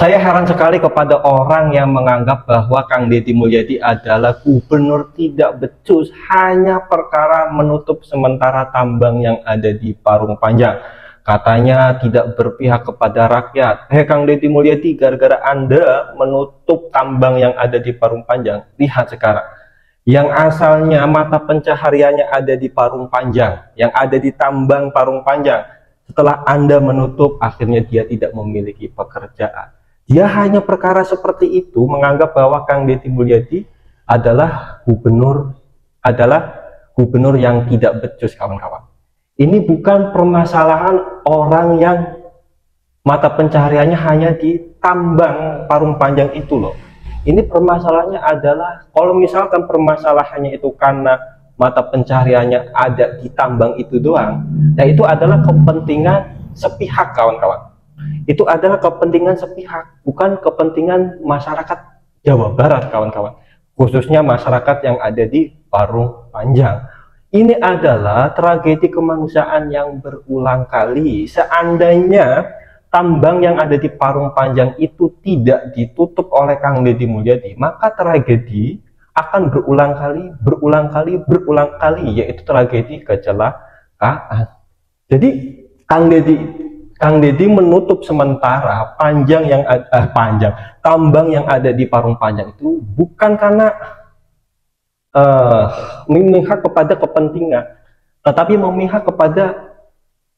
Saya heran sekali kepada orang yang menganggap bahwa Kang Deddy Mulyadi adalah gubernur tidak becus hanya perkara menutup sementara tambang yang ada di Parung Panjang. Katanya tidak berpihak kepada rakyat. Kang Deddy Mulyadi, gara-gara Anda menutup tambang yang ada di Parung Panjang, lihat sekarang. Yang asalnya mata pencahariannya ada di Parung Panjang, yang ada di tambang Parung Panjang, setelah Anda menutup, akhirnya dia tidak memiliki pekerjaan. Dia hanya perkara seperti itu menganggap bahwa Kang Deddy Mulyadi adalah gubernur yang tidak becus, kawan-kawan. Ini bukan permasalahan orang yang mata pencahariannya hanya di tambang Parung Panjang itu loh. Ini permasalahannya adalah kalau misalkan permasalahannya itu karena mata pencahariannya ada di tambang itu doang, nah itu adalah kepentingan sepihak, kawan-kawan. Itu adalah kepentingan sepihak, bukan kepentingan masyarakat Jawa Barat, kawan-kawan, khususnya masyarakat yang ada di Parung Panjang. Ini adalah tragedi kemanusiaan yang berulang kali. Seandainya tambang yang ada di Parung Panjang itu tidak ditutup oleh Kang Deddy Mulyadi, maka tragedi akan berulang kali, yaitu tragedi kecelakaan. Jadi Kang Deddy menutup sementara tambang yang ada di Parung Panjang itu bukan karena memihak kepada kepentingan, tetapi memihak kepada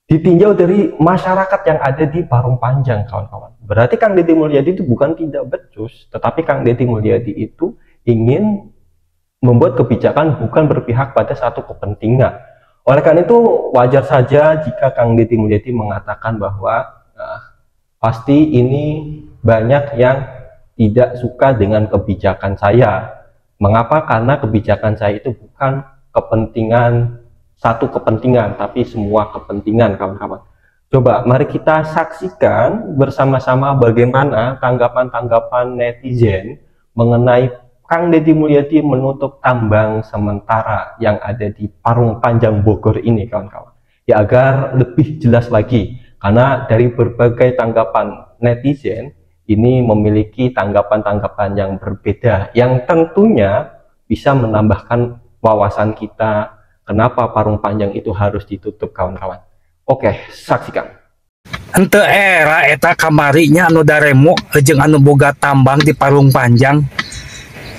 ditinjau dari masyarakat yang ada di Parung Panjang, kawan-kawan. Berarti Kang Deddy Mulyadi itu bukan tidak becus, tetapi Kang Deddy Mulyadi itu ingin membuat kebijakan bukan berpihak pada satu kepentingan. Oleh karena itu wajar saja jika Kang Deddy Mulyadi mengatakan bahwa pasti ini banyak yang tidak suka dengan kebijakan saya. Mengapa? Karena kebijakan saya itu bukan satu kepentingan, tapi semua kepentingan, kawan-kawan. Coba mari kita saksikan bersama-sama bagaimana tanggapan-tanggapan netizen mengenai Kang Deddy Mulyadi menutup tambang sementara yang ada di Parung Panjang Bogor ini, kawan-kawan. Ya, agar lebih jelas lagi, karena dari berbagai tanggapan netizen ini memiliki tanggapan-tanggapan yang berbeda, yang tentunya bisa menambahkan wawasan kita kenapa Parung Panjang itu harus ditutup, kawan-kawan. Oke, saksikan. Henteu era eta kamarinya anu daremo jeung anu boga tambang di Parung Panjang.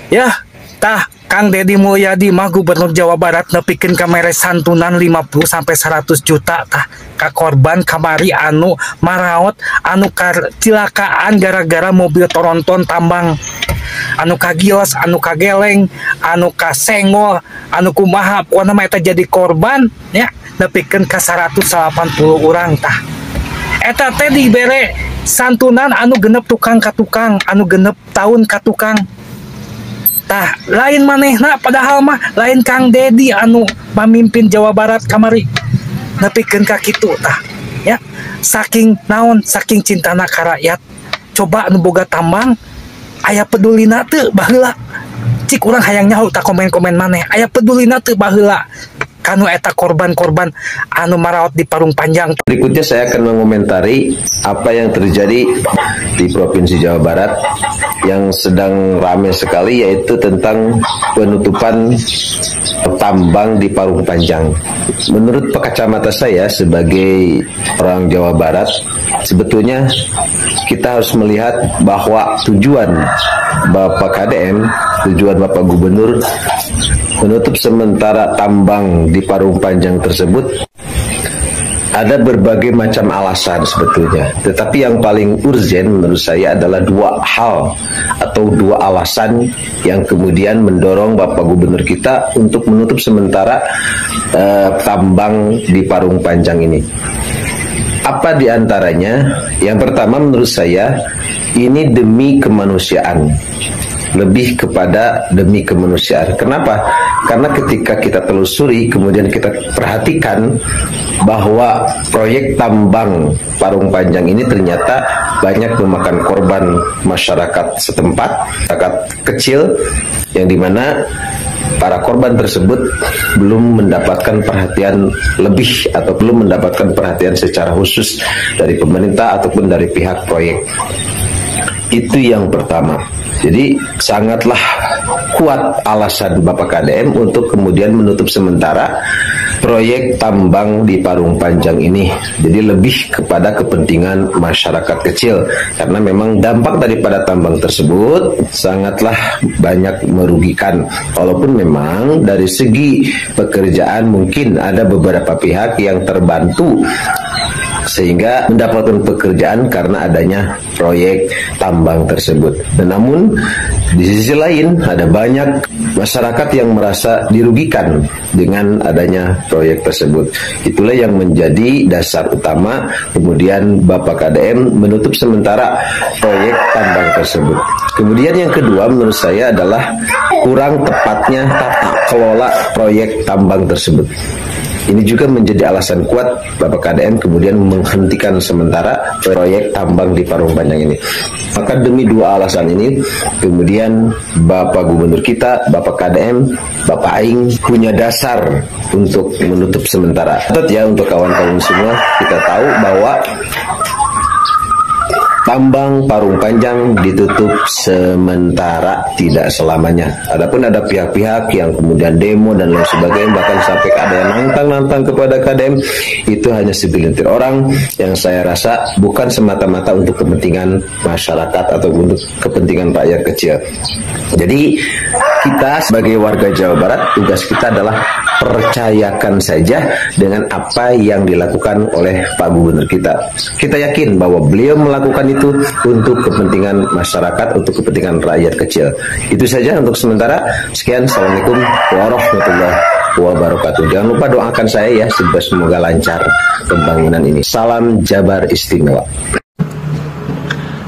Ya, tah Kang Deddy Mulyadi mah gubernur Jawa Barat nepikeun kamere santunan 50-100 juta tah ka korban kamari anu maraot anu kecelakaan gara-gara mobil Toronton tambang, anu kagios, anu kageleng, anu kasenggol, anu kumaha pokona mah eta jadi korban ya, nepikeun ka 180 urang tah. Eta teh dibere santunan anu genep tukang ka tukang, anu genep tahun ka tukang. Tah, lain manehna padahal mah lain Kang Deddy anu pamimpin Jawa Barat kamari nepikeun ka kitu tah. Ya, saking naon, saking cintana ka rakyat. Coba anu boga tambang aya pedulina teu baheula. Cik urang hayang nyaho ta komen-komen maneh. Aya pedulina teu baheula kanu eta korban-korban anu maraot di Parung Panjang. Berikutnya saya akan mengomentari apa yang terjadi di Provinsi Jawa Barat yang sedang ramai sekali, yaitu tentang penutupan tambang di Parung Panjang. Menurut kacamata saya sebagai orang Jawa Barat, sebetulnya kita harus melihat bahwa tujuan Bapak KDM, tujuan Bapak Gubernur menutup sementara tambang di Parung Panjang tersebut ada berbagai macam alasan sebetulnya, tetapi yang paling urgen menurut saya adalah dua hal atau dua alasan yang kemudian mendorong Bapak Gubernur kita untuk menutup sementara tambang di Parung Panjang ini. Apa diantaranya? Yang pertama menurut saya ini demi kemanusiaan, lebih kepada demi kemanusiaan. Kenapa? Karena ketika kita telusuri, kemudian kita perhatikan bahwa proyek tambang Parung Panjang ini ternyata banyak memakan korban masyarakat setempat, masyarakat kecil, yang dimana para korban tersebut belum mendapatkan perhatian lebih atau belum mendapatkan perhatian secara khusus dari pemerintah ataupun dari pihak proyek. Itu yang pertama. Jadi sangatlah kuat alasan Bapak KDM untuk kemudian menutup sementara proyek tambang di Parung Panjang ini. Jadi lebih kepada kepentingan masyarakat kecil, karena memang dampak daripada tambang tersebut sangatlah banyak merugikan. Walaupun memang dari segi pekerjaan mungkin ada beberapa pihak yang terbantu sehingga mendapatkan pekerjaan karena adanya proyek tambang tersebut. Dan namun di sisi lain ada banyak masyarakat yang merasa dirugikan dengan adanya proyek tersebut. Itulah yang menjadi dasar utama kemudian Bapak KDM menutup sementara proyek tambang tersebut. Kemudian yang kedua menurut saya adalah kurang tepatnya tata kelola proyek tambang tersebut. Ini juga menjadi alasan kuat Bapak KDM kemudian menghentikan sementara proyek tambang di Parung Panjang ini. Maka demi dua alasan ini, kemudian Bapak Gubernur kita, Bapak KDM, Bapak Aing punya dasar untuk menutup sementara. Catat ya untuk kawan-kawan semua, kita tahu bahwa tambang Parung Panjang ditutup sementara, tidak selamanya. Adapun ada pihak-pihak yang kemudian demo dan lain sebagainya, bahkan sampai ada yang nantang-nantang kepada KDM, itu hanya segelintir orang yang saya rasa bukan semata-mata untuk kepentingan masyarakat atau untuk kepentingan rakyat kecil. Jadi kita sebagai warga Jawa Barat, tugas kita adalah percayakan saja dengan apa yang dilakukan oleh Pak Gubernur kita. Kita yakin bahwa beliau melakukan itu untuk kepentingan masyarakat, untuk kepentingan rakyat kecil. Itu saja untuk sementara. Sekian, Assalamualaikum warahmatullahi wabarakatuh. Jangan lupa doakan saya ya, semoga lancar pembangunan ini. Salam Jabar Istimewa.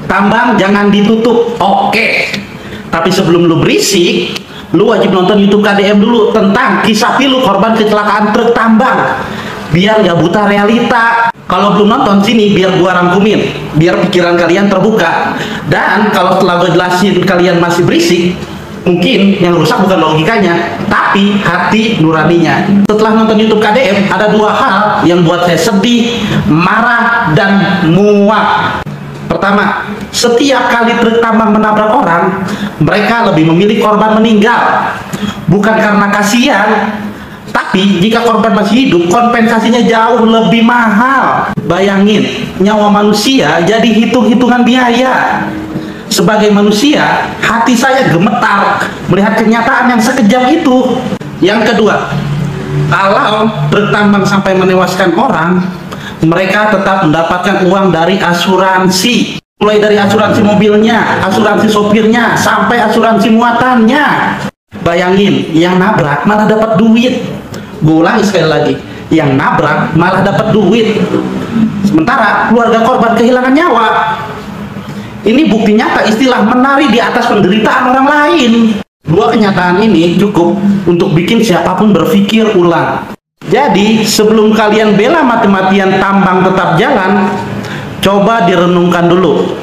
Tambang jangan ditutup, oke. Tapi sebelum lu berisik, lu wajib nonton YouTube KDM dulu tentang kisah pilu korban kecelakaan truk tambang, biar nggak buta realita. Kalau belum nonton sini, biar gua rangkumin, biar pikiran kalian terbuka. Dan kalau setelah gua jelasin kalian masih berisik, mungkin yang rusak bukan logikanya, tapi hati nuraninya. Setelah nonton YouTube KDM, ada dua hal yang buat saya sedih, marah, dan muak. Pertama, setiap kali truk tambang menabrak orang, mereka lebih memilih korban meninggal. Bukan karena kasihan, tapi jika korban masih hidup, kompensasinya jauh lebih mahal. Bayangin, nyawa manusia jadi hitung-hitungan biaya. Sebagai manusia, hati saya gemetar melihat kenyataan yang sekejam itu. Yang kedua, kalau truk tambang sampai menewaskan orang, mereka tetap mendapatkan uang dari asuransi, mulai dari asuransi mobilnya, asuransi sopirnya, sampai asuransi muatannya. Bayangin, yang nabrak malah dapat duit. Gue ulangi sekali lagi, yang nabrak malah dapat duit, sementara keluarga korban kehilangan nyawa. Ini bukti nyata istilah menari di atas penderitaan orang lain. Dua kenyataan ini cukup untuk bikin siapapun berpikir ulang. Jadi sebelum kalian bela mati-matian tambang tetap jalan, coba direnungkan dulu.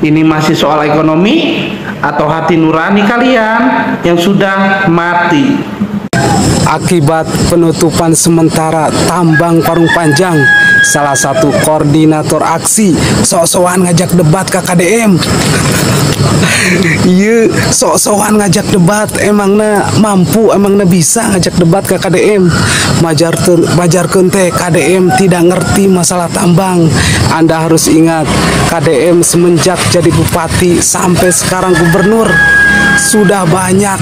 Ini masih soal ekonomi atau hati nurani kalian yang sudah mati? Akibat penutupan sementara tambang Parung Panjang, salah satu koordinator aksi sok-sokan ngajak debat ke KDM. Iya, sok-sokan ngajak debat, emangnya mampu, emangnya bisa ngajak debat ke KDM. Majarkeun teh KDM tidak ngerti masalah tambang. Anda harus ingat, KDM semenjak jadi bupati sampai sekarang gubernur, sudah banyak,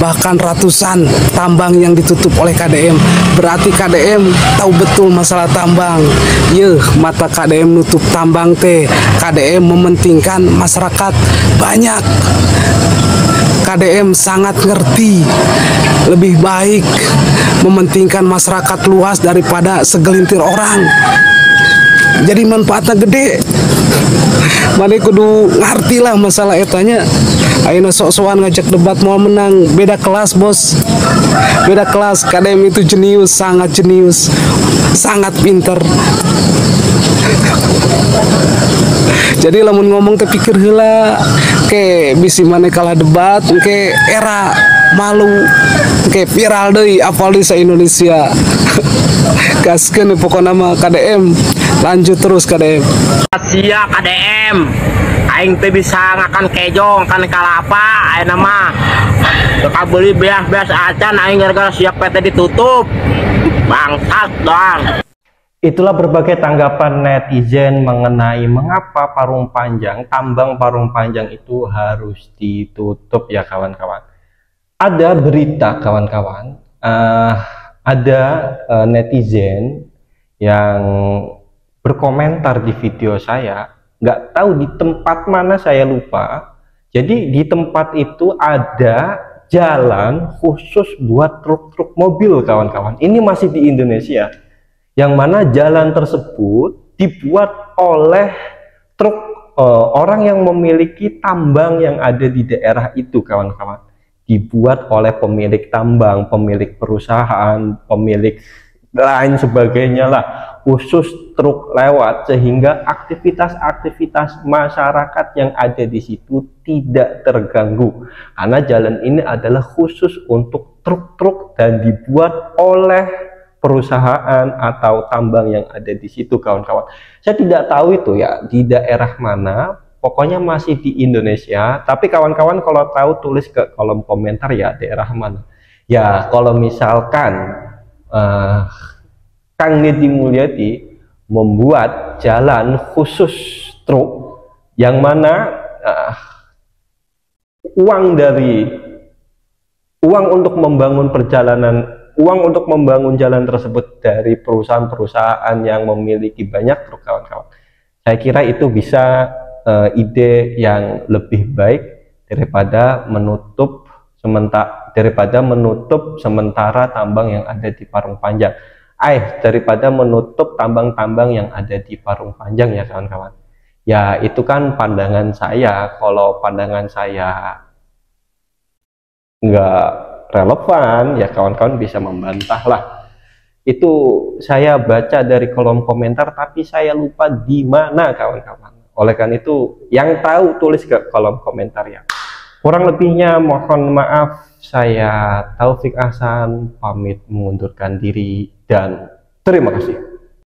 bahkan ratusan tambang yang ditutup oleh KDM. Berarti KDM tahu betul masalah tambang. Yeuh, mata KDM nutup tambang teh, KDM mementingkan masyarakat banyak. KDM sangat ngerti, lebih baik mementingkan masyarakat luas daripada segelintir orang. Jadi manfaatnya gede. Mana kudu ngerti lah masalah etanya. Ayeuna sok-sokan ngajak debat mau menang, beda kelas bos, beda kelas. KDM itu jenius, sangat jenius, sangat pinter. Jadi lamun ngomong teh pikir heula, ke bisi mana kalah debat, ke era malu, ke viral deui apal di se-Indonesia. Gaskeun pokokna mah KDM, lanjut terus KDM. Sia KDM, aing teh bisa ngakan kejong kan kalapa ayeuna mah teu beli beas-beas acan aing gara-gara siap PT ditutup bangsat doang. Itulah berbagai tanggapan netizen mengenai mengapa parung panjang, tambang parung panjang itu harus ditutup ya kawan-kawan. Ada berita kawan-kawan, ada netizen yang berkomentar di video saya, nggak tahu di tempat mana saya lupa. Jadi di tempat itu ada jalan khusus buat truk-truk mobil kawan-kawan. Ini masih di Indonesia. Yang mana jalan tersebut dibuat oleh truk orang yang memiliki tambang yang ada di daerah itu kawan-kawan. Dibuat oleh pemilik tambang, pemilik perusahaan, pemilik lain sebagainya lah, khusus truk lewat sehingga aktivitas-aktivitas masyarakat yang ada di situ tidak terganggu karena jalan ini adalah khusus untuk truk-truk dan dibuat oleh perusahaan atau tambang yang ada di situ kawan-kawan. Saya tidak tahu itu ya di daerah mana, pokoknya masih di Indonesia. Tapi kawan-kawan kalau tahu tulis ke kolom komentar ya daerah mana. Ya kalau misalkan Kang Deddy Mulyadi membuat jalan khusus truk yang mana uang untuk membangun jalan tersebut dari perusahaan-perusahaan yang memiliki banyak truk kawan-kawan. Saya kira itu bisa ide yang lebih baik daripada menutup sementara tambang yang ada di Parung Panjang. Daripada menutup tambang-tambang yang ada di Parung Panjang ya kawan-kawan. Ya itu kan pandangan saya. Kalau pandangan saya nggak relevan ya kawan-kawan bisa membantah lah. Itu saya baca dari kolom komentar tapi saya lupa di mana kawan-kawan. Oleh karena itu yang tahu tulis ke kolom komentar ya. Kurang lebihnya mohon maaf, saya Taufik Ahsan pamit mengundurkan diri dan terima kasih.